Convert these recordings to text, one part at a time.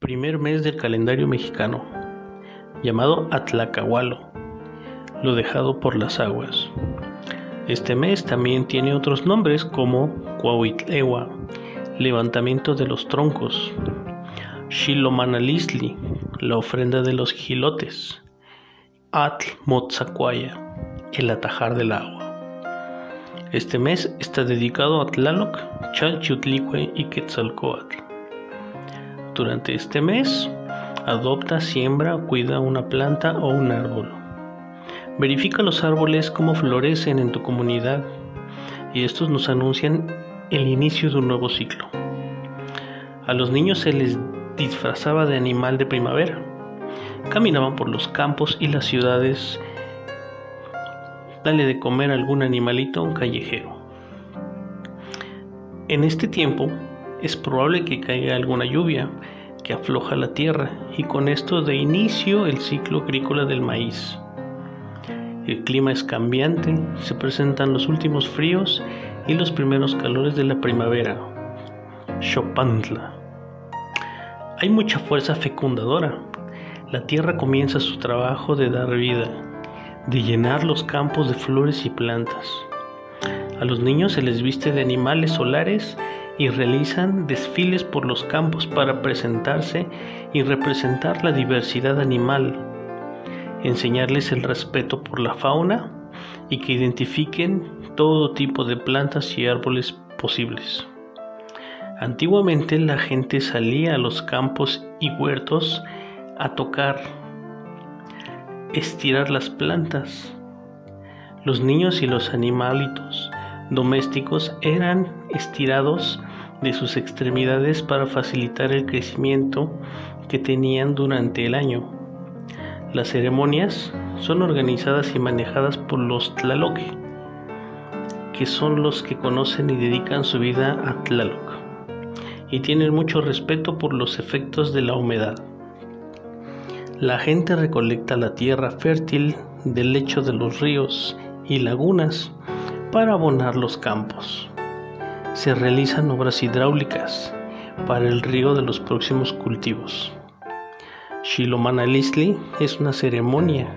Primer mes del calendario mexicano, llamado Atlacahualo, lo dejado por las aguas. Este mes también tiene otros nombres como Cuauhtlehua, levantamiento de los troncos, Xilomanalistli, la ofrenda de los jilotes, Atl Motzacuaya, el atajar del agua. Este mes está dedicado a Tlaloc, Chalchiuhtlicue y Quetzalcóatl. Durante este mes, adopta, siembra o cuida una planta o un árbol. Verifica los árboles cómo florecen en tu comunidad y estos nos anuncian el inicio de un nuevo ciclo. A los niños se les disfrazaba de animal de primavera. Caminaban por los campos y las ciudades. Dale de comer a algún animalito callejero. En este tiempo es probable que caiga alguna lluvia que afloja la tierra y con esto de inicio el ciclo agrícola del maíz. El clima es cambiante, se presentan los últimos fríos y los primeros calores de la primavera. Xopantla. Hay mucha fuerza fecundadora. La tierra comienza su trabajo de dar vida, de llenar los campos de flores y plantas. A los niños se les viste de animales solares y realizan desfiles por los campos para presentarse y representar la diversidad animal, enseñarles el respeto por la fauna y que identifiquen todo tipo de plantas y árboles posibles. Antiguamente la gente salía a los campos y huertos a tocar, estirar las plantas. Los niños y los animalitos domésticos eran estirados de sus extremidades para facilitar el crecimiento que tenían durante el año. Las ceremonias son organizadas y manejadas por los tlaloque, que son los que conocen y dedican su vida a Tlaloc, y tienen mucho respeto por los efectos de la humedad. La gente recolecta la tierra fértil del lecho de los ríos y lagunas para abonar los campos. Se realizan obras hidráulicas para el riego de los próximos cultivos. Xilomanalistli es una ceremonia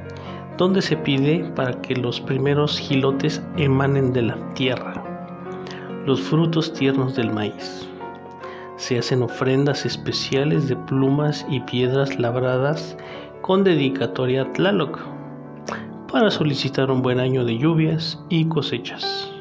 donde se pide para que los primeros jilotes emanen de la tierra, los frutos tiernos del maíz. Se hacen ofrendas especiales de plumas y piedras labradas con dedicatoria a Tlaloc para solicitar un buen año de lluvias y cosechas.